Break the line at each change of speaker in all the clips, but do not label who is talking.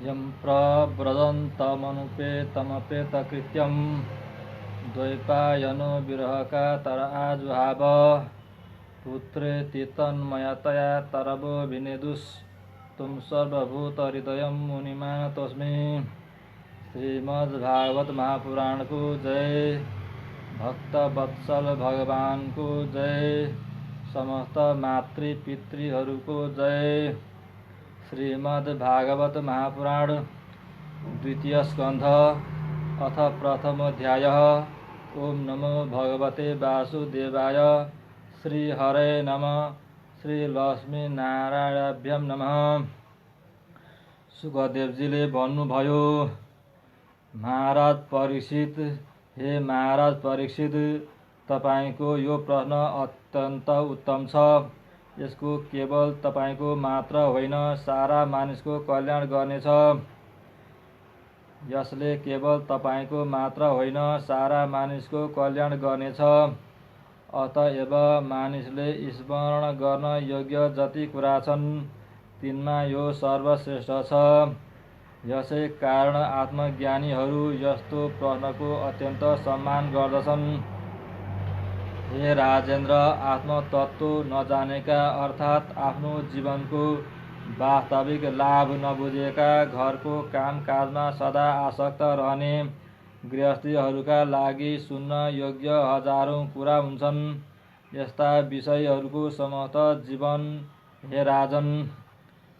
यं प्रव्रजन्तमनुपेतमपेतकृत्यं द्वैपायनो विरहका तर आजुहाव पुत्रेति तन्मयतया तरवो विनेदुस् तुम सर्वभूतहृदयं मुनिमानतोऽस्मि। श्रीमद्भागवत महापुराण को जय। भक्तवत्सल भगवान को जय। समस्त मातृपितृहरू को जय। श्रीमद्भागवत महापुराण द्वितीय स्कंध अथ प्रथमोऽध्याय। ओम नमो भगवते वासुदेवाय। श्री हरे नमः। श्री लक्ष्मी नारायणाभ्यम नमः। सुखदेवजीले भन्नुभयो, महाराज परीक्षित, हे महाराज परीक्षित, तपाईको यो प्रश्न अत्यन्त उत्तम छ। यसको केवल तपाईको मात्र होइन, सारा मानिसको कल्याण गर्नेछ। यसले केवल तपाईको मात्र होइन, सारा मानिसको कल्याण गर्नेछ। अतएव मानिसले स्मरण गर्न योग्य जति कुरा छन्, तिनमा यो सर्वश्रेष्ठ छ। यसै कारण आत्मज्ञानीहरू यस्तो प्रश्नको अत्यन्त सम्मान गर्दछन्। हे राजेन्द्र, आत्मतत्व नजानेका अर्थात् आफ्नो जीवनको वास्तविक लाभ नबुझेका, घरको कामकाजमा सदा आसक्त रहने गृहस्थीहरूका लागि सुन्न योग्य हजारौं कुरा हुन्छन्। यस्ता विषयहरूको समस्त जीवन, हे राजन,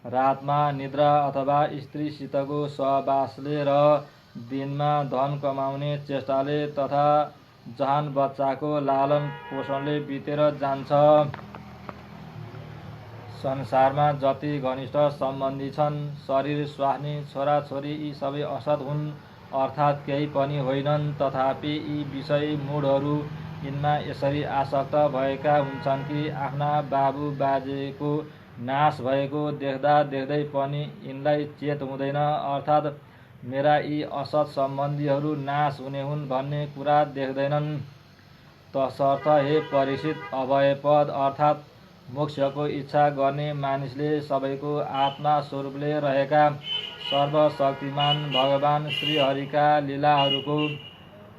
रातमा निद्रा अथवा स्त्रीसितको सहवासले र दिनमा धन कमाउने चेष्टाले तथा जहान बच्चाको लालन पोषणले बितेर जान्छ। संसारमा जति घनिष्ठ सम्बन्धी छन्, शरीर स्वास्नी, छोराछोरी, यी सबै असत हुन्, अर्थात् केही पनि होइनन्। तथापि यी विषय मूढहरू यिनमा यसरी आसक्त भएका हुन्छन् कि आफ्ना बाबु बाजेको नाश भएको देख्दा देख्दै पनि यिनलाई चेत हुँदैन, अर्थात् मेरा यी असत सम्बन्धीहरू नाश हुने हुन् भन्ने कुरा देख्दैनन्। तसर्थ हे परीक्षित, अभयपद अर्थात् मोक्षको इच्छा गर्ने मानिसले सबैको आत्मा स्वरूपले रहेका सर्वशक्तिमान भगवान श्रीहरिका लीलाहरूको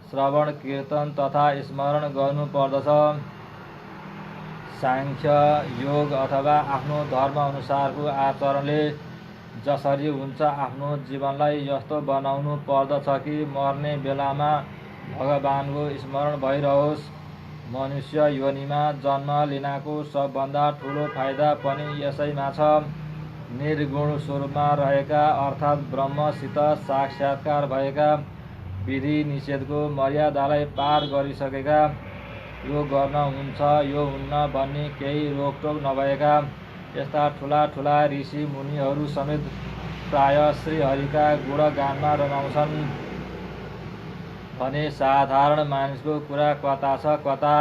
श्रवण कीर्तन तथा स्मरण गर्नुपर्दछ। सांख्य योग अथवा आफ्नो धर्म अनुसारको आचरणले जसरी हुन्छ, आफ्नो जीवनलाई यस्तो बनाउनु पर्दछ कि मर्ने बेलामा भगवानको स्मरण भइरहोस्। मनुष्य योनिमा जन्म लिनको सबभन्दा ठुलो फाइदा पनि यसैमा छ। निर्गुण स्वरूपमा रहेका अर्थात् ब्रह्मसित साक्षात्कार भएका, विधि निषेधको मर्यादालाई पार गरिसकेका, यो गर्न हुन्छ यो हुन्न भन्ने केही रोकटोक नभएका यस्ता ठुला ठुला ऋषि मुनिहरू समेत प्राय श्रीहरिका गुणगानमा रमाउँछन् भने साधारण मानिसको कुरा कता छ कता।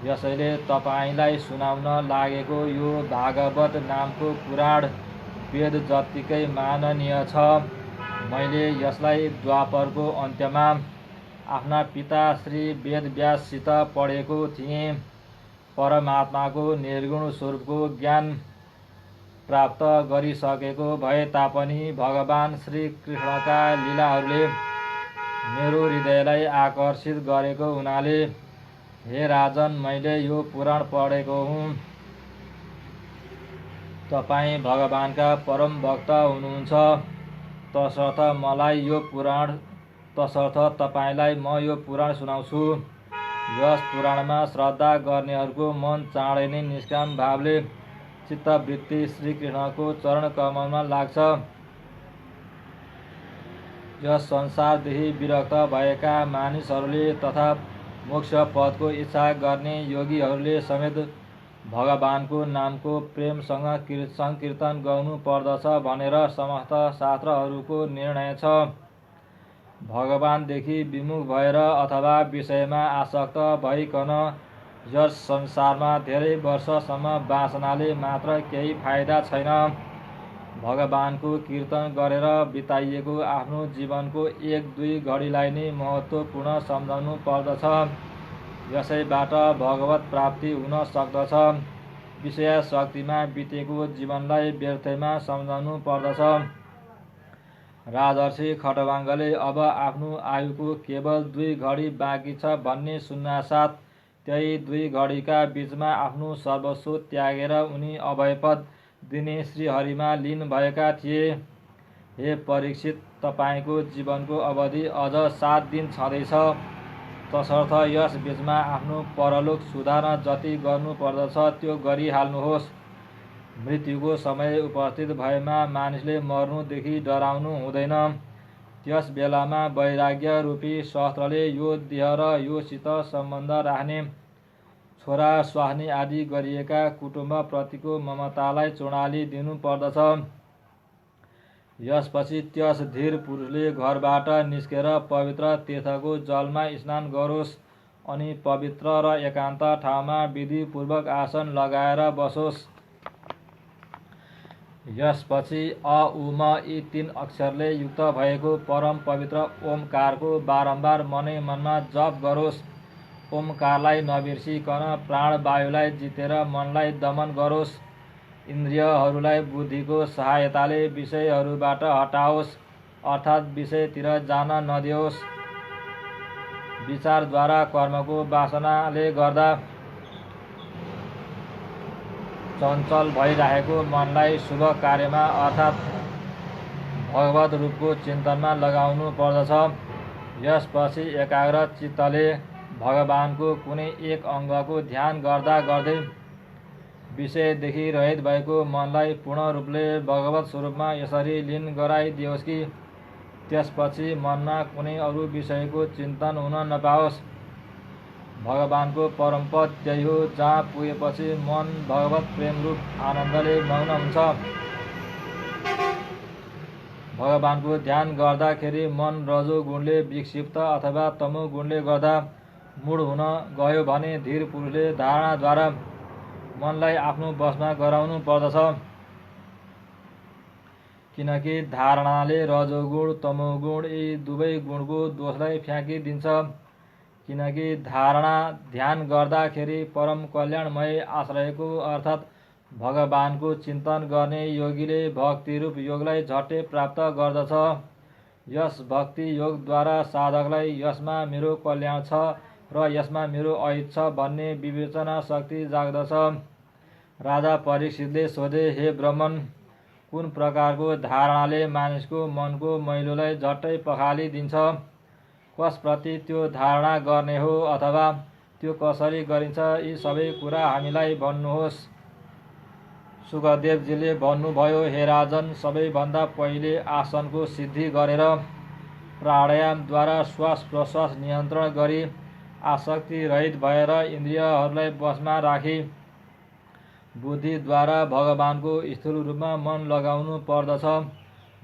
यसैले तपाईलाई सुनाउन लागेको यो भागवत नामको पुराण वेद जत्तिकै माननीय छ। मैले यसलाई द्वापरको अन्त्यमा आफ्ना पिता श्री वेदव्याससित पढेको थिएँ। परमात्माको निर्गुण स्वरूपको ज्ञान प्राप्त गरिसकेको भए तापनि भगवान श्री कृष्णका लीलाहरूले मेरो हृदयलाई आकर्षित गरेको हुनाले, हे राजन, मैले यो पुराण पढेको हुँ। तपाईँ भगवानका परम भक्त हुनुहुन्छ, तसर्थ तपाईलाई म यो पुराण सुनाउँछु। यस पुराणमा श्रद्धा गर्नेहरूको मन चाँडै नै निष्काम भावले चित्तवृत्ति श्रीकृष्णको चरण कमलमा लाग्छ। यस संसारदेखि विरक्त भएका मानिसहरूले तथा मोक्ष पदको इच्छा गर्ने योगीहरूले समेत भगवानको नामको प्रेमसँग संकीर्तन गर्नु पर्दछ भनेर समस्त शास्त्रहरूको निर्णय छ। भगवानदेखि विमुख भएर अथवा विषयमा आसक्त भइकन यस संसारमा धेरै वर्षसम्म बाँच्नाले मात्र केही फाइदा छैन। भगवानको कीर्तन गरेर बिताइएको आफ्नो जीवनको 1-2 घडीलाई नै महत्त्वपूर्ण सम्झाउनु पर्दछ। यसैबाट भगवत प्राप्ति हुन सक्दछ। विषय शक्तिमा बितेको जीवनलाई व्यर्थमा सम्झाउनु पर्दछ। राजर्षि खटवाङ्गले अब आफ्नो आयुको केवल 2 घडी बाँकी छ भन्ने सुन्नासाथ त्यही 2 घडीका बीचमा आफ्नो सर्वस्व त्यागेर उनी अभयपद दिने श्रीहरिमा लीन भएका थिए। हे परीक्षित, तपाईँको जीवनको अवधि अझ 7 दिन छँदैछ। तसर्थ यस बीचमा आफ्नो परलोक सुधार्न जति गर्नुपर्दछ त्यो गरिहाल्नुहोस्। मृत्युको समय उपस्थित भएमा मानिसले मर्नुदेखि डराउनु हुँदैन। त्यस बेलामा वैराग्य रूपी शस्त्रले यो देह र योसित सम्बन्ध राख्ने छोरा स्वास्नी आदि गरिएका कुटुम्बप्रतिको ममतालाई चुडाली दिनुपर्दछ। यसपछि त्यस धीर पुरुषले घरबाट निस्केर पवित्र तीर्थको जलमा स्नान गरोस् अनि पवित्र र एकान्त ठाउँमा विधिपूर्वक आसन लगाएर बसोस्। यसपछि अ उ म यी 3 अक्षरले युक्त भएको परम पवित्र ओमकारको बारम्बार मनै मनमा जप गरोस्। ओमकारलाई नबिर्सिकन प्राणवायुलाई जितेर मनलाई दमन गरोस्। इन्द्रियहरूलाई बुद्धिको सहायताले विषयहरूबाट हटाओस्, अर्थात् विषयतिर जान नदियोस्। विचारद्वारा कर्मको वासनाले गर्दा चञ्चल भइरहेको मनलाई शुभ कार्यमा अर्थात् भगवत रूपको चिन्तनमा लगाउनु पर्दछ। यसपछि एकाग्र चित्तले भगवानको कुनै एक अङ्गको ध्यान गर्दा गर्दै विषयदेखि रहित भएको मनलाई पूर्ण रूपले भगवत स्वरूपमा यसरी लीन गराइदियोस् कि त्यसपछि मनमा कुनै अरू विषयको चिन्तन हुन नपाओस्। भगवानको परमपद त्यही हो जहाँ पुगेपछि मन भगवत प्रेमरूप आनन्दले मग्न हुन्छ। भगवानको ध्यान गर्दाखेरि मन रजोगुणले विक्षिप्त अथवा तमोगुणले गर्दा मूढ हुन गयो भने धीर पुरुषले धारणाद्वारा मनलाई आफ्नो वशमा गराउनु पर्दछ। किनकि धारणाले रजोगुण तमोगुण यी दुवै गुणको दोषलाई फ्याँकिदिन्छ। किनकि धारणा ध्यान गर्दाखेरि परम कल्याणमय आश्रयको अर्थात् भगवानको चिन्तन गर्ने योगीले भक्तिरूप योगलाई झट्टै प्राप्त गर्दछ। यस भक्ति योगद्वारा साधकलाई यसमा मेरो कल्याण छ र यसमा मेरो अहित छ भन्ने विवेचना शक्ति जाग्दछ। राजा परीक्षितले सोधे, हे ब्राह्मण, कुन प्रकारको धारणाले मानिसको मनको मैलोलाई झट्टै पखालिदिन्छ? कसप्रति त्यो धारणा गर्ने हो अथवा त्यो कसरी गरिन्छ? यी सबै कुरा हामीलाई भन्नुहोस्। सुखदेवजीले भन्नुभयो, हे राजन, सबैभन्दा पहिले आसनको सिद्धि गरेर प्राणायामद्वारा श्वास प्रश्वास नियन्त्रण गरी आसक्ति रहित भएर इन्द्रियहरूलाई वशमा राखी बुद्धिद्वारा भगवानको स्थूल रूपमा मन लगाउनु पर्दछ।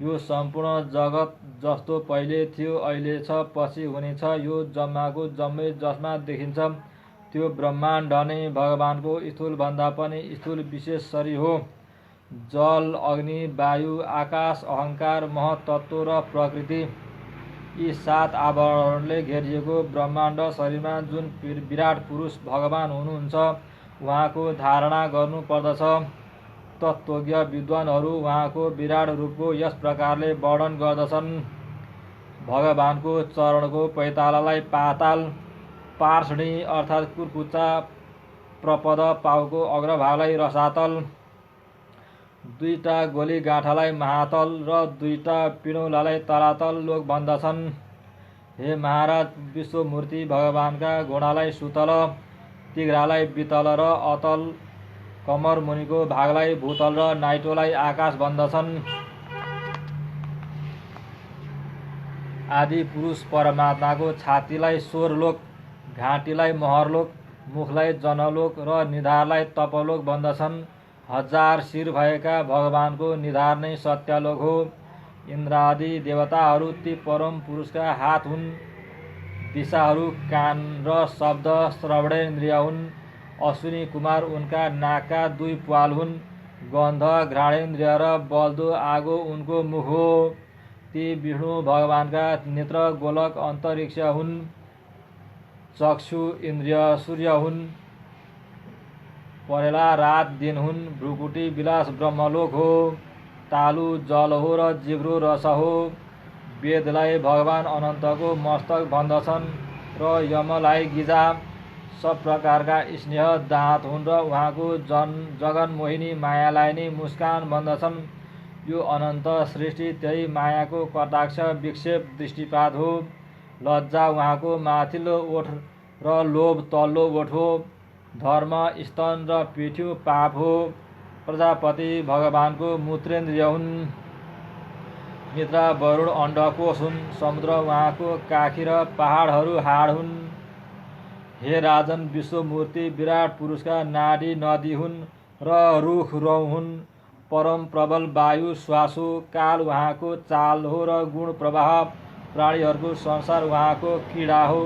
यो सम्पूर्ण जगत जस्तो पहिले थियो, अहिले छ, पछि हुनेछ, यो जम्माको जम्मै जसमा देखिन्छ त्यो ब्रह्माण्ड नै भगवानको स्थूलभन्दा पनि स्थूल विशेष शरीर हो। जल, अग्नि, वायु, आकाश, अहङ्कार, महतत्व र प्रकृति यी 7 आवरणले घेरिएको ब्रह्माण्ड शरीरमा जुन विराट पुरुष भगवान हुनुहुन्छ उहाँको धारणा गर्नु पर्दछ। तत्त्वज्ञ विद्वानहरू उहाँको विराट रूपको यस प्रकारले वर्णन गर्दछन्। भगवानको चरणको पैतालालाई पाताल, पार्ष्णी अर्थात् कुर्कुच्चा, प्रपद पाउको अग्रभागलाई रसातल, 2टा गोली गाँठालाई महातल र 2टा पिणौलालाई तलातल लोक भन्दछन्। हे महाराज, विश्वमूर्ति भगवानका घुँडालाई सुतल, तिघ्रालाई वितल र अतल, कमर मुनिको भागलाई भूतल र नाइटोलाई आकाश भन्दछन्। आदि पुरुष परमात्माको छातीलाई स्वरलोक, घाँटीलाई महरलोक, मुखलाई जनलोक र निधारलाई तपलोक भन्दछन्। 1000 शिर भएका भगवानको निधार नै सत्यलोक हो। इन्द्रादि देवताहरू ती परम पुरुषका हात हुन्। दिशाहरू कान र शब्द श्रवणेन्द्रिय हुन्। अश्विनी कुमार उनका नाकका 2 प्वाल हुन्। गन्ध घ्राणेन्द्रिय र बल्दो आगो उनको मुख हो। ती विष्णु भगवानका नेत्र गोलक अन्तरिक्ष हुन्। चक्षु इन्द्रिय सूर्य हुन्। परेला रात दिन हुन्। भ्रुकुटी विलास ब्रह्मलोक हो। तालु जल हो र जिब्रो रस हो। वेदलाई भगवान अनन्तको मस्तक भन्दछन् र यमलाई गिजा। सब प्रकारका स्नेह दाँत हुन् र उहाँको जगनमोहिनी मायालाई नै मुस्कान भन्दछन्। यो अनन्त सृष्टि त्यही मायाको कटाक्ष विक्षेप दृष्टिपात हो। लज्जा उहाँको माथिल्लो ओठ र लोभ तल्लो ओठ हो। धर्म स्तन र पिठ्यू पाप हो। प्रजापति भगवानको मूत्रेन्द्रिय हुन्। निद्रा वरुण अण्डकोश हुन्। समुद्र उहाँको काखी र पहाडहरू हाड हुन्। हे राजन, विश्वमूर्ति विराट पुरुषका नाडी नदी हुन् र रुख रौँ हुन्। परम प्रबल वायु श्वास हो। काल उहाँको चाल हो र गुण प्रवाह। प्राणीहरूको संसार उहाँको क्रीडा हो।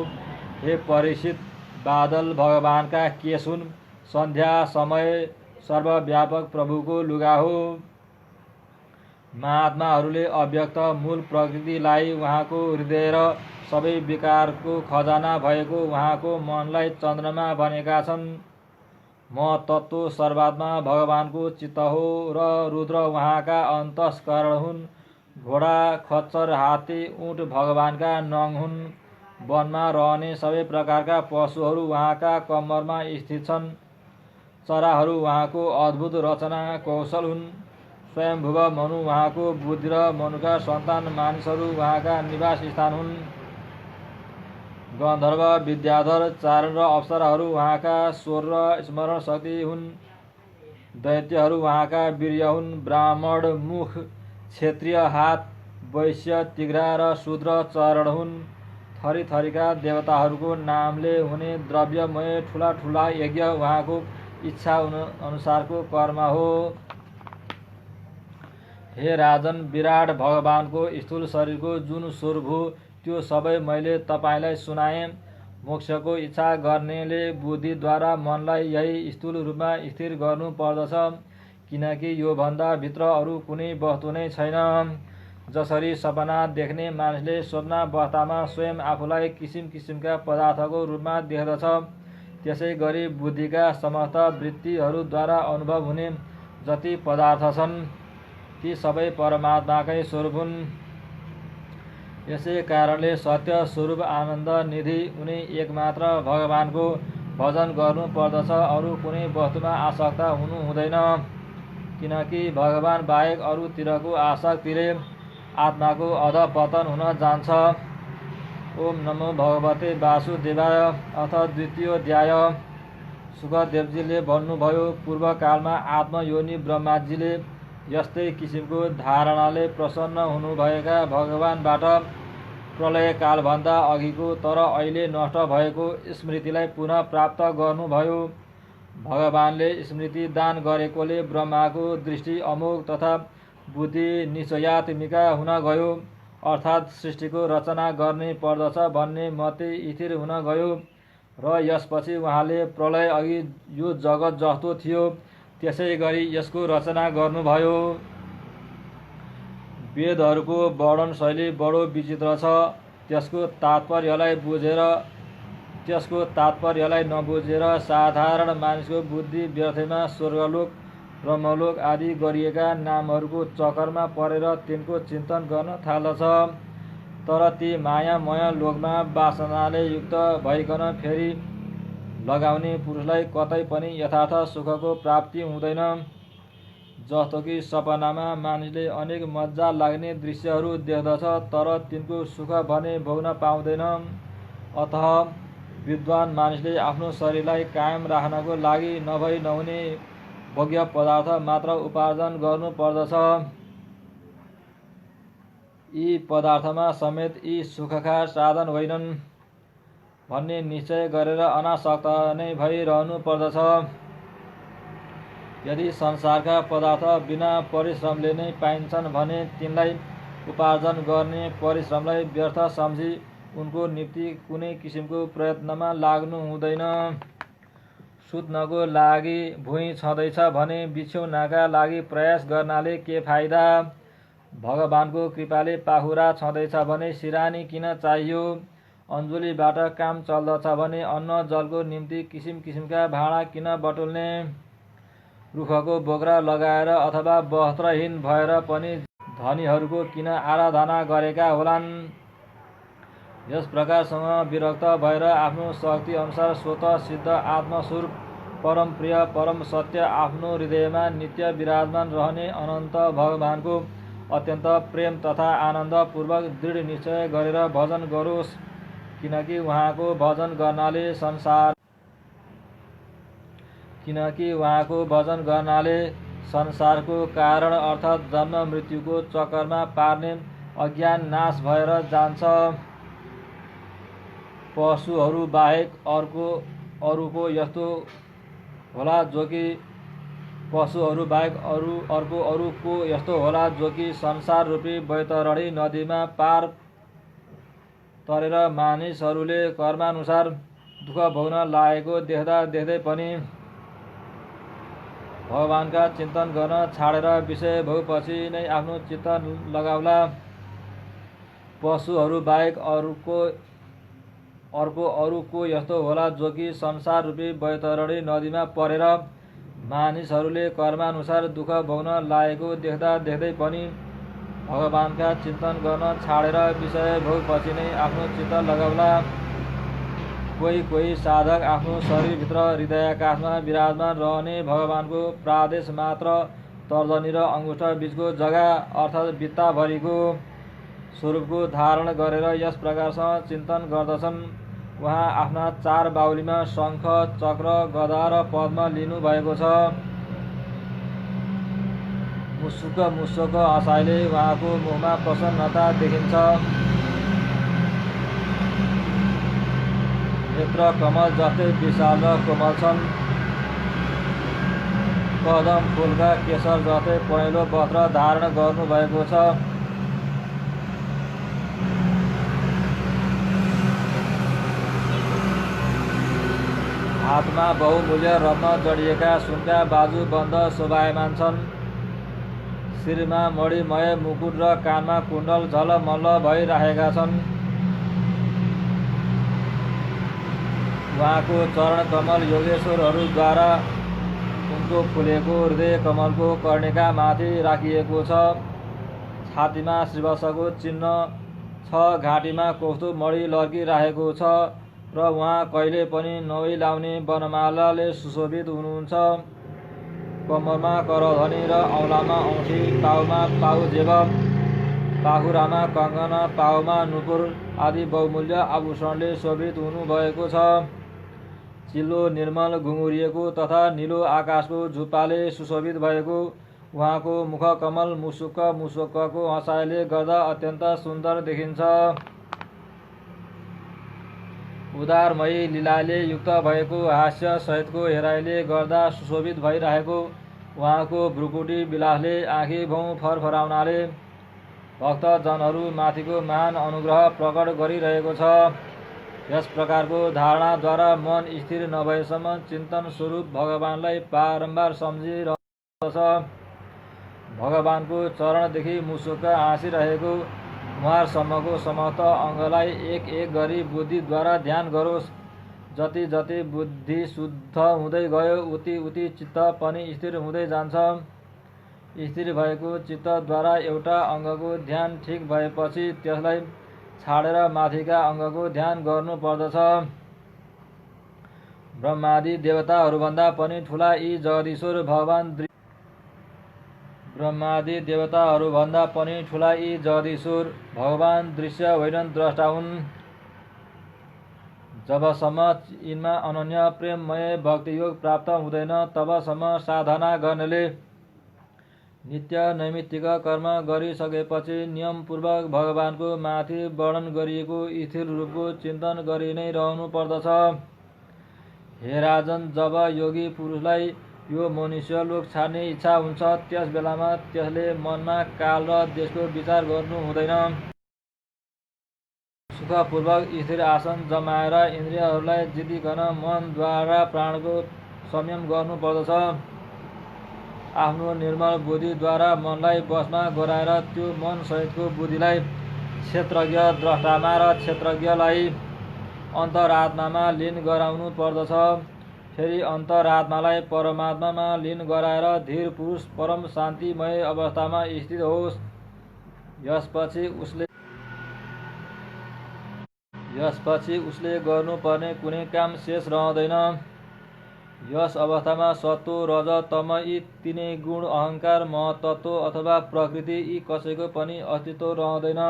हे परीक्षित, बादल भगवानका केश हुन्। सन्ध्या समय सर्वव्यापक प्रभुको लुगा हो। महात्माहरूले अव्यक्त मूल प्रकृतिलाई उहाँको हृदय र सबै विकारको खजाना भएको उहाँको मनलाई चन्द्रमा भनेका छन्। म तत्त्व सर्वात्मा भगवानको चित्त हो र रुद्र उहाँका अन्तस्करण हुन्। घोडा खच्चर हात्ती ऊँट भगवानका नङ हुन्। वनमा रहने सबै प्रकारका पशुहरू उहाँका कम्मरमा स्थित छन्। चराहरू उहाँको अद्भुत रचना कौशल हुन्। स्वयम्भुव मनु उहाँको बुद्धि र मनुका सन्तान मानिसहरू उहाँका निवास स्थान हुन्। गन्धर्व विद्याधर चारण र अप्सराहरू उहाँका स्वर र स्मरण शक्ति हुन्। दैत्यहरू उहाँका वीर्य हुन्। ब्राह्मण मुख, क्षत्रिय हात, वैश्य तिघ्रा र शूद्र चरण हुन्। थरी थरीका देवताहरूको नामले हुने द्रव्यमय ठुला ठुला यज्ञ उहाँको इच्छा अनुसारको कर्म हो। हे राजन, विराट भगवानको स्थूल शरीरको जुन स्वरूप हो त्यो सबै मैले तपाईँलाई सुनाएँ। मोक्षको इच्छा गर्नेले बुद्धिद्वारा मनलाई यही स्थूल रूपमा स्थिर गर्नु पर्दछ, किनकि योभन्दा भित्र अरू कुनै वस्तु नै छैन। जसरी सपना देख्ने मानिसले स्वप्नावस्थामा स्वयं आफूलाई किसिम किसिमका पदार्थको रूपमा देख्दछ, त्यसै गरी बुद्धिका समस्त वृत्तिहरूद्वारा अनुभव हुने जति पदार्थ छन् ती सबै परमात्माकै स्वरूप हुन्। यसै कारणले सत्य स्वरूप आनन्द निधि उनी एकमात्र भगवानको भजन गर्नु पर्दछ, अरू कुनै वस्तुमा आसक्त हुनु हुँदैन, किनकि भगवान बाहेक अरूतिरको आसक्तिले आत्माको अधपतन हुन जान्छ। ओम नमो भगवते वासुदेवाय। अथ द्वितीयोऽध्याय। सुखदेवजीले भन्नुभयो, पूर्वकालमा आत्मयोनि ब्रह्माजीले यस्तै किसिमको धारणाले प्रसन्न हुनुभएका भगवानबाट प्रलयकालभन्दा अघिको तर अहिले नष्ट भएको स्मृतिलाई पुनः प्राप्त गर्नुभयो। भगवानले स्मृति दान गरेकोले ब्रह्माको दृष्टि अमोघ तथा बुद्धि निश्चयात्मिका हुन गयो, अर्थात् सृष्टिको रचना गर्नै पर्दछ भन्ने मते स्थिर हुन गयो र यसपछि उहाँले प्रलय अघि यो जगत जस्तो थियो त्यसै गरी यसको रचना गर्नुभयो। वेदहरूको वर्णन शैली बडो विचित्र छ। त्यसको तात्पर्यलाई नबुझेर साधारण मानिसको बुद्धि व्यर्थमा स्वर्गलोक, ब्रह्मलोक आदि गरिएका नामहरूको चक्करमा परेर तिनको चिन्तन गर्न थाल्दछ। तर ती मायामय लोकमा वासनाले युक्त भइकन फेरि लगाउने पुरुषलाई कतै पनि यथार्थ सुखको प्राप्ति हुँदैन। जस्तो कि सपनामा मानिसले अनेक मजा लाग्ने दृश्यहरू देख्दछ, तर तिनको सुख भने भोग्न पाउँदैन। अतः विद्वान मानिसले आफ्नो शरीरलाई कायम राख्नको लागि नभई नहुने भोग्य पदार्थ मात्र उपार्जन गर्नु पर्दछ। यी पदार्थमा समेत यी सुखका साधन होइनन् भन्ने निश्चय गरेर अनासक्त नै भइरहनु पर्दछ। यदि संसारका पदार्थ बिना परिश्रमले नै पाइन्छन् भने तिनलाई उपार्जन गर्ने परिश्रमलाई व्यर्थ सम्झी उनको निम्ति कुनै किसिमको प्रयत्नमा लाग्नु हुँदैन। सुत्नको लागि भुइँ छँदैछ भने बिछ्यौनाका लागि प्रयास गर्नाले के फाइदा? भगवानको कृपाले पाखुरा छँदैछ भने सिरानी किन चाहियो? अञ्जुलीबाट काम चल्दछ भने अन्न जलको निम्ति किसिम किसिमका भाँडा किन बटुल्ने? रुखको बोक्रा लगाएर अथवा वस्त्रहीन भएर पनि धनीहरूको किन आराधना गरेका होलान्। यस प्रकारसँग विरक्त भएर आफ्नो शक्ति अनुसार स्वतः सिद्ध आत्मस्वरूप परम प्रिय परम सत्य आफ्नो हृदयमा नित्य विराजमान रहने अनन्त भगवानको अत्यन्त प्रेम तथा आनन्दपूर्वक दृढ निश्चय गरेर भजन गरोस्। किनकि उहाँको भजन गर्नाले संसारको कारण अर्थात् जन्म मृत्युको चक्करमा पार्ने अज्ञान नाश भएर जान्छ। पशुहरू बाहेक अर्को यस्तो होला जो कि संसार रूपी वैतरणी नदीमा पार तरेर मानिसहरूले कर्मानुसार दुःख भोग्न लागेको देख्दै पनि भगवानका चिन्तन गर्न छाडेर विषय भोगपछि नै आफ्नो चित्त लगाउला। पशुहरू बाहेक अर्को यस्तो होला जो कि संसार रूपी वैतरणी नदीमा परेर मानिसहरूले कर्मानुसार दुःख भोग्न लागेको देख्दै पनि भगवानका चिन्तन गर्न छाडेर विषय भोगपछि नै आफ्नो चित्त लगाउला। कोही साधक आफ्नो शरीरभित्र हृदयाकाशमा विराजमान रहने भगवानको प्रादेश मात्र तर्जनी र अङ्गुष्ठ बीचको जग्गा अर्थात् बित्ताभरिको स्वरूपको धारण गरेर यस प्रकारसँग चिन्तन गर्दछन्। उहाँ आफ्ना चार बाहुलीमा शङ्ख चक्र गदा र पद्म लिनु भएको छ। मुसुक हँसाइले उहाँको मुखमा प्रसन्नता देखिन्छ। नेत्र कमल जस्तै विशाल र कोमल छन्। कदम फुलका केशर जस्तै पहेँलो वस्त्र धारण गर्नुभएको छ। हातमा बहुमूल्य रत्न जडिएका सुनका बाजुबन्द शोभायमान छन्। शिरमा मणिमय मुकुट र कानमा कुण्डल झलमल्ल भइरहेका छन्। उहाँको चरण कमल योगेश्वरहरूद्वारा उनको फुलेको हृदय कमलको कर्णिका माथि राखिएको छ। छातीमा श्रीवत्सको चिन्ह छ। घाँटीमा कौस्तुभ मणि लर्किरहेको छ र उहाँ कहिले पनि नौइलाउने वनमालाले सुशोभित हुनुहुन्छ। कम्मरमा करधनी र औँलामा औँठी, पाउमा पाउजेब, पाखुरामा कङ्गन, पाउमा नुपुर आदि बहुमूल्य आभूषणले शोभित हुनुभएको छ। चिल्लो निर्मल घुङ्गुरिएको तथा निलो आकाशको झुप्पाले सुशोभित भएको उहाँको मुखकमल मुसुकको हँसाइले गर्दा अत्यन्त सुन्दर देखिन्छ। उदारमयी लीलाले युक्त भएको हास्य सहितको हेराइले गर्दा सुशोभित भइरहेको उहाँको भ्रुकुटी विलासले आँखी भौँ फरफराउनाले भक्तजनहरू माथिको महान अनुग्रह प्रकट गरिरहेको छ। यस प्रकारको धारणाद्वारा मन स्थिर नभएसम्म चिन्तन स्वरूप भगवानलाई बारम्बार सम्झिरहन्छ। भगवानको चरणदेखि मुसुक हाँसिरहेको मुहारसम्मको समस्त अङ्गलाई एक एक गरी बुद्धिद्वारा ध्यान गरोस्। जति जति बुद्धि शुद्ध हुँदै गयो उति चित्त पनि स्थिर हुँदै जान्छ। स्थिर भएको चित्तद्वारा एउटा अङ्गको ध्यान ठिक भएपछि त्यसलाई छाडेर माथिका अङ्गको ध्यान गर्नुपर्दछ। ब्रह्मादि देवताहरूभन्दा पनि ठुला यी जगदीश्वर भगवान दृश्य होइनन्, द्रष्टा हुन्। जबसम्म यिनमा अनन्य प्रेममय भक्तियोग प्राप्त हुँदैन तबसम्म साधना गर्नेले नित्य नैमित्तिक कर्म गरिसकेपछि नियमपूर्वक भगवानको माथि वर्णन गरिएको स्थिर रूपको चिन्तन गरि नै रहनु पर्दछ। हे राजन, जब योगी पुरुषलाई यो मनुष्य लोक छाड्ने इच्छा हुन्छ त्यस बेलामा त्यसले मनमा काल र देशको विचार गर्नु हुँदैन। सुखपूर्वक स्थिर आसन जमाएर इन्द्रियहरूलाई जितिकन मनद्वारा प्राणको संयम गर्नुपर्दछ। आफ्नो निर्मल बुद्धिद्वारा मनलाई वशमा गराएर त्यो मन सहितको बुद्धिलाई क्षेत्रज्ञ द्रष्टामा र क्षेत्रज्ञलाई अन्तरात्मामा लीन गराउनु पर्दछ। फेरि अन्तरात्मालाई परमात्मामा लीन गराएर धीर पुरुष परम शान्तिमय अवस्थामा स्थित होस्। यसपछि उसले गर्नुपर्ने कुनै काम शेष रहँदैन। यस अवस्थामा सत्व, रज, तम यी तीनै गुण, अहङ्कार, महतत्व अथवा प्रकृति यी कसैको पनि अस्तित्व रहँदैन।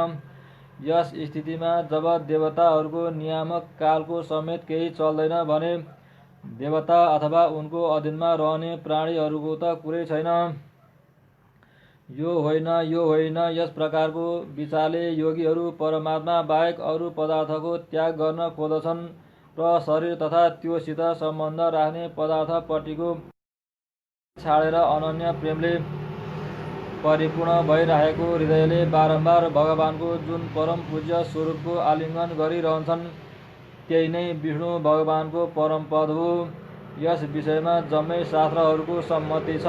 यस स्थितिमा जब देवताहरूको नियामक कालको समेत केही चल्दैन भने देवता अथवा उनको अधीनमा रहने प्राणीहरूको त कुरै छैन। यो होइन यस प्रकारको विचारले योगीहरू परमात्मा बाहेक अरू पदार्थको त्याग गर्न खोज्दछन् र शरीर तथा त्योसित सम्बन्ध राख्ने पदार्थपट्टिको छाडेर अनन्य प्रेमले परिपूर्ण भइरहेको हृदयले बारम्बार भगवानको जुन परम पूज्य स्वरूपको आलिङ्गन गरिरहन्छन् त्यही नै विष्णु भगवानको परम पद हो। यस विषयमा जम्मै शास्त्रहरूको सम्मति छ।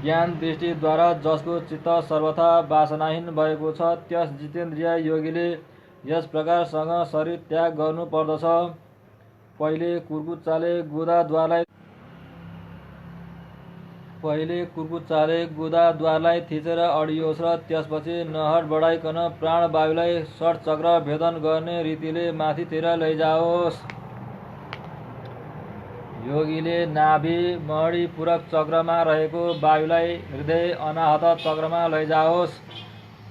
ज्ञान दृष्टिद्वारा जसको चित्त सर्वथा वासनाहीन भएको छ त्यस जितेन्द्रिय योगीले यस प्रकारसँग शरीर त्याग गर्नु पर्दछ। पहिले कुर्कुच्चाले गुदाद्वारलाई थिचेर अडियोस् र त्यसपछि नहर बढाइकन प्राणवायुलाई षट्चक्र भेदन गर्ने रीतिले माथितिर लैजाओस्। योगीले नाभि मणिपूरक चक्रमा रहेको वायुलाई हृदय अनाहत चक्रमा लैजाओस्।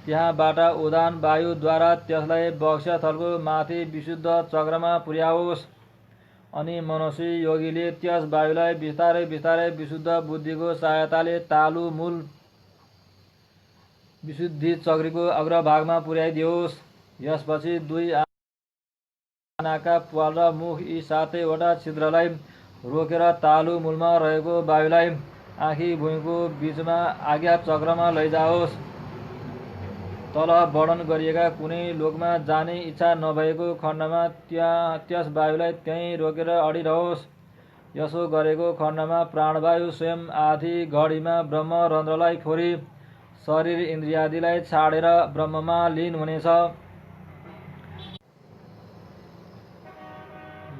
त्यहाँबाट उदान वायुद्वारा त्यसलाई वक्षस्थलको माथि विशुद्ध चक्रमा पुर्याओस्। अनि मनस्वी योगीले त्यस वायुलाई बिस्तारै बिस्तारै विशुद्ध बुद्धिको सहायताले तालु मूल विशुद्धि चक्रीको अग्रभागमा पुर्याइदियोस्। यसपछि दुई नाका, प्वाल र मुख यी 7वटा छिद्रलाई रोकेर तालु मूलमा रहेको वायुलाई आँखी भुइँको बीचमा आज्ञा चक्रमा लैजाओस्। तल वर्णन गरिएका कुनै लोकमा जाने इच्छा नभएको खण्डमा त्यस वायुलाई त्यहीँ रोकेर अडिरहोस्। यसो गरेको खण्डमा प्राणवायु स्वयं आधी घडीमा ब्रह्मरन्ध्रलाई फोरी शरीर इन्द्रियादिलाई छाडेर ब्रह्ममा लीन हुनेछ।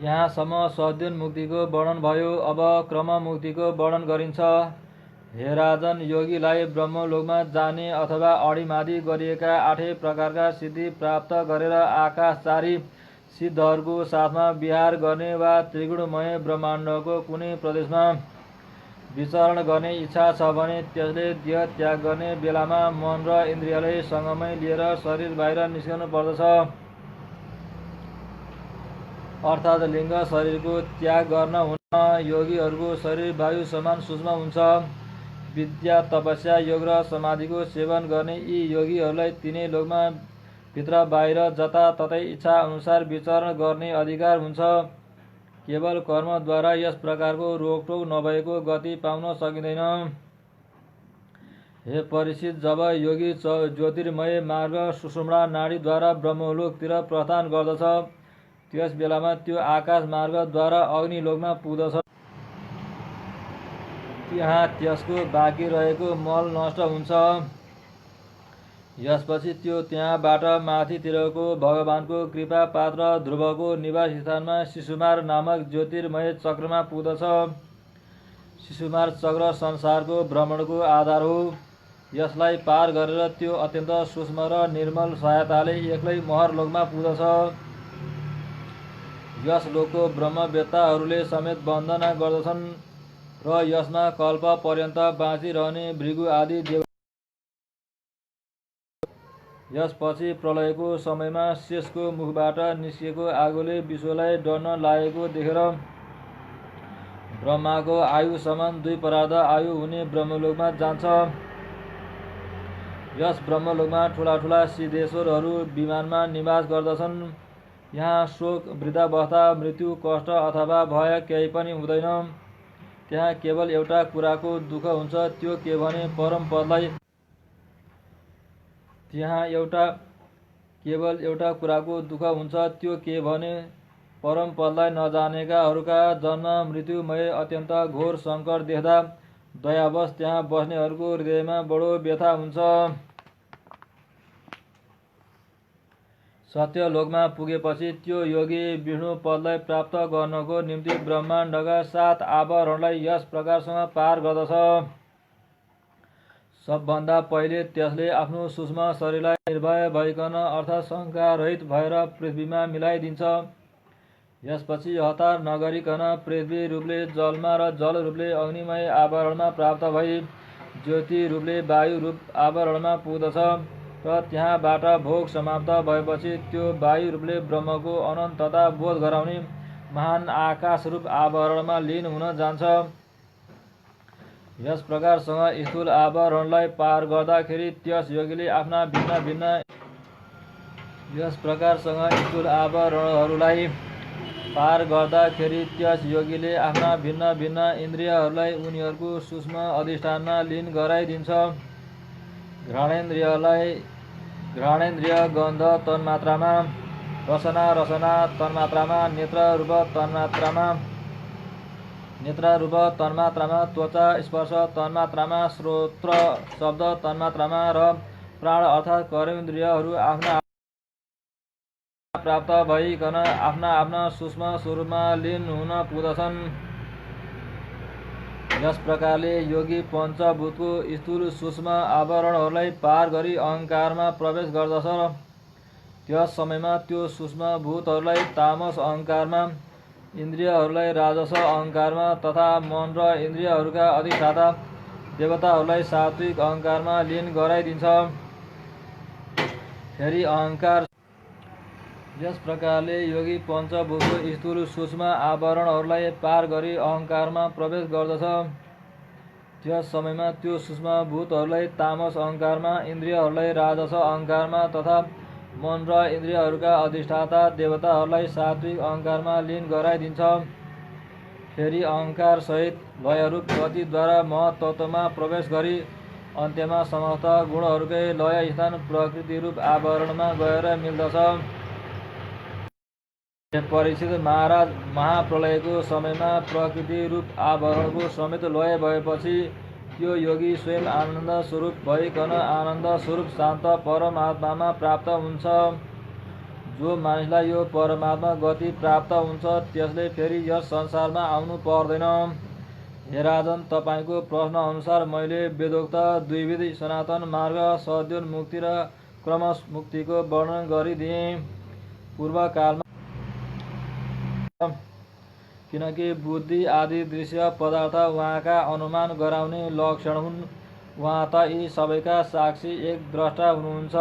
यहाँसम्म सद्योन्मुक्तिको वर्णन भयो। अब क्रममुक्तिको वर्णन गरिन्छ। हे राजन, योगीलाई ब्रह्मलोकमा जाने अथवा अडिमादि गरिएका 8 प्रकारका सिद्धि प्राप्त गरेर आकाशचारी सिद्धहरूको साथमा विहार गर्ने वा त्रिगुणमय ब्रह्माण्डको कुनै प्रदेशमा विचरण गर्ने इच्छा छ भने त्यसले देह त्याग गर्ने बेलामा मन र इन्द्रियलाई सँगमै लिएर शरीर बाहिर निस्कनु पर्दछ। अर्थात् लिङ्ग शरीरको त्याग गर्न हुन। योगीहरूको शरीर वायु समान सूक्ष्म हुन्छ। विद्या, तपस्या, योग र समाधिको सेवन गर्ने यी योगीहरूलाई तीनै लोकमा भित्र बाहिर जताततै इच्छा अनुसार विचरण गर्ने अधिकार हुन्छ। केवल कर्मद्वारा यस प्रकारको रोकटोक नभएको गति पाउन सकिँदैन। हे परीक्षित, जब योगी ज्योतिर्मय मार्ग सुषुम्ना नाडीद्वारा ब्रह्मलोकतिर प्रस्थान गर्दछ त्यस बेलामा त्यो आकाश मार्गद्वारा अग्निलोकमा पुग्दछ। त्यहाँ त्यसको बाँकी रहेको मल नष्ट हुन्छ। यसपछि त्यो त्यहाँबाट माथितिरको भगवानको कृपा पात्र ध्रुवको निवास स्थानमा शिशुमार नामक ज्योतिर्मय चक्रमा पुग्दछ। शिशुमार चक्र संसारको भ्रमणको आधार हो। यसलाई पार गरेर त्यो अत्यन्त सूक्ष्म र निर्मल सहायताले एक्लै महरलोकमा पुग्दछ। यस लोकको ब्रह्मवेत्ताहरूले समेत वन्दना गर्दछन् र यसमा कल्प पर्यन्त बाँचिरहने भृगु आदि देव। यसपछि प्रलयको समयमा शेषको मुखबाट निस्किएको आगोले विश्वलाई डढ्न लागेको देखेर ब्रह्माको आयु समान 2 परार्ध आयु हुने ब्रह्मलोकमा जान्छ। यस ब्रह्मलोकमा ठुला ठुला सिद्धेश्वरहरू विमानमा निवास गर्दछन्। यहाँ शोक, वृद्धावस्था, मृत्यु, कष्ट अथवा भय केही पनि हुँदैन। त्यहाँ केवल एउटा कुराको दुःख हुन्छ, त्यो के भने परम पदलाई नजानेकाहरूका जन्म मृत्युमय अत्यन्त घोर सङ्कट देख्दा दयावश त्यहाँ बस्नेहरूको हृदयमा बडो व्यथा हुन्छ। सत्यलोकमा पुगेपछि त्यो योगी विष्णु पदलाई प्राप्त गर्नको निम्ति ब्रह्माण्डका 7 आवरणलाई यस प्रकारसँग पार गर्दछ। सबभन्दा पहिले त्यसले आफ्नो सूक्ष्म शरीरलाई निर्भय भइकन अर्थात् शङ्का रहित भएर पृथ्वीमा मिलाइदिन्छ। यसपछि हतार नगरिकन पृथ्वी रूपले जलमा र जल रूपले अग्निमय आवरणमा प्राप्त भई ज्योति रूपले वायु रूप आवरणमा पुग्दछ र त्यहाँबाट भोग समाप्त भएपछि त्यो वायु रूपले ब्रह्मको अनन्तता बोध गराउने महान आकाश रूप आवरणमा लीन हुन जान्छ। यस प्रकारसँग स्थूल आवरणलाई पार गर्दाखेरि त्यस योगीले आफ्ना भिन्न भिन्न इन्द्रियहरूलाई उनीहरूको सूक्ष्म अधिष्ठानमा लीन गराइदिन्छ। घ्राणेन्द्रिय गन्ध तन्मात्रामा, रसना तन्मात्रामा, नेत्र रूप तन्मात्रामा, त्वचा स्पर्श तन्मात्रामा, श्रोत्र शब्द तन्मात्रामा र प्राण अर्थात् कर्मेन्द्रियहरू आफ्ना प्राप्त भइकन आफ्ना सूक्ष्म स्वरूपमा लीन हुन पुग्दछन्। यस प्रकारले योगी पञ्चभूतको स्थूल सूक्ष्म आवरणहरूलाई पार गरी अहङ्कारमा प्रवेश गर्दछ। त्यस समयमा त्यो सूक्ष्म भूतहरूलाई तामस अहङ्कारमा, इन्द्रियहरूलाई राजस अहङ्कारमा तथा मन र इन्द्रियहरूका अधिष्ठाता देवताहरूलाई सात्विक अहङ्कारमा लीन गराइदिन्छ। फेरि अहङ्कार। यस प्रकारले योगी पञ्चभूतको स्थूल सूक्ष्म आवरणहरूलाई पार गरी अहङ्कारमा प्रवेश गर्दछ। त्यस समयमा त्यो सूक्ष्म भूतहरूलाई तामस अहङ्कारमा, इन्द्रियहरूलाई राजस अहङ्कारमा तथा मन र इन्द्रियहरूका अधिष्ठाता देवताहरूलाई सात्विक अहङ्कारमा लीन गराइदिन्छ। फेरि अहङ्कार सहित लयरूप गतिद्वारा महत्तत्वमा प्रवेश गरी अन्त्यमा समस्त गुणहरूकै लय स्थान प्रकृति रूप आवरणमा गएर मिल्दछ। परीक्षित महाराज, महाप्रलयको समयमा प्रकृति रूप आवरणको समेत लय भएपछि त्यो योगी स्वयं आनन्द स्वरूप भइकन आनन्द स्वरूप शान्त परमात्मामा प्राप्त हुन्छ। जो मानिसलाई यो परमात्मा गति प्राप्त हुन्छ त्यसले फेरि यस संसारमा आउनु पर्दैन। हे राजन, तपाईँको प्रश्न अनुसार मैले वेदोक्त द्विविध सनातन मार्ग सद्योन्मुक्ति र क्रमश मुक्तिको वर्णन गरिदिएँ। पूर्वकालमा किनकि बुद्धि आदि दृश्य पदार्थ उहाँका अनुमान गराउने लक्षण हुन्, उहाँ त यी सबैका साक्षी एक द्रष्टा हुनुहुन्छ।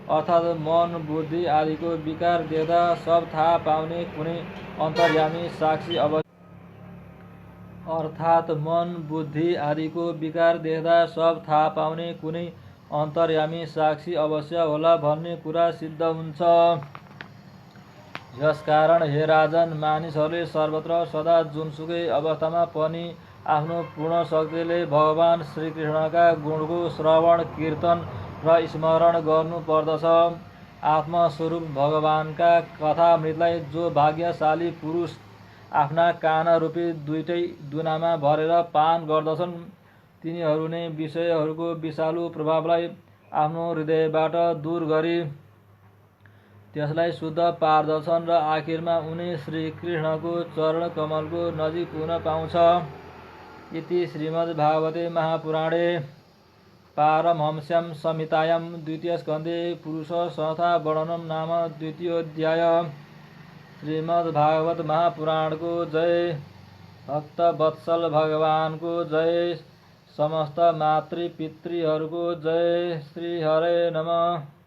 अर्थात् मन बुद्धि आदिको विकार देख्दा सब थाहा पाउने कुनै अन्तर्यामी साक्षी अवश्य होला भन्ने कुरा सिद्ध हुन्छ। यसकारण हे राजन, मानिसहरूले सर्वत्र सदा जुनसुकै अवस्थामा पनि आफ्नो पूर्ण शक्तिले भगवान श्रीकृष्णका गुणको श्रवण कीर्तन र स्मरण गर्नुपर्दछ। आत्मस्वरूप भगवानका कथामृतलाई जो भाग्यशाली पुरुष आफ्ना कानरूपी दुईटै दुनामा भरेर पान गर्दछन् तिनीहरू नै विषयहरूको विषालु प्रभावलाई आफ्नो हृदयबाट दूर गरी त्यसलाई शुद्ध पार्दछन् र आखिरमा उनी श्रीकृष्णको चरण कमलको नजिक पुग्न पाउँछ। इति श्रीमद्भागवते महापुराणे पारमहंस्यां संहितायां द्वितीय स्कन्धे पुरुष संस्था वर्णनम नाम द्वितीयोऽध्याय। श्रीमद्भागवत महापुराणको जय। भक्तवत्सल भगवानको जय। समस्त मातृपितृहरूको जय। श्री हरे नमः।